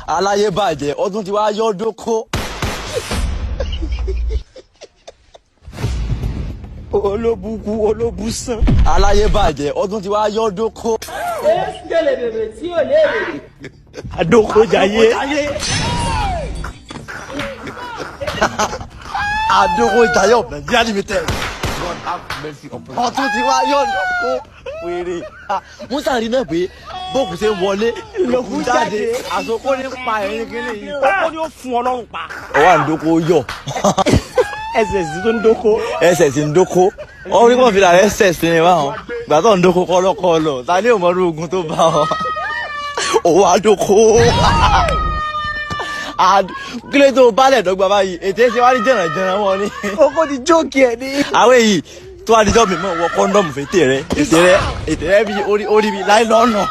aláyé bàjẹ́ ọdún tí wàá yọ dóko. olóbùkún olóbùsàn. aláyé bàjẹ́ ọdún tí wàá yọ dóko. Gẹ́lẹ́ bèbè tí ò léèrè. Adóko jayé. Adóko jayé of Nigeria Limited. God have mercy upon us. ọdún tí wàá yọ dóko. wèrè musa rí náà pé bókù ṣe wọlé lókù jáde àsokò ní pa ẹyin kínní yìí kókó ni ó fún Ọlọ́run pa. ọwọ́ àǹdókò yọ. ẹsẹ̀ sí tó ń dóko. ẹsẹ̀ sí ń dóko. ọ̀rọ̀ nígbà fìlà rẹ̀ ẹsẹ̀ sí ni báwọn gbà tó ń dóko kọ́lọ́kọ́lọ́ ta ni ò mọ irú ogun tó bá wọn. òwò àdókò. kílé tó balẹ̀ dọ́gba báyìí ètè ṣe wá ní jẹ̀rànjẹ̀ràn wọn ni. oko ti jókè ẹ ní. àwọn èyí tó adijọ́ mi mọ̀ wọ kọ́ńdọ̀mù fètè rẹ bí orí bí láìlọ́nà.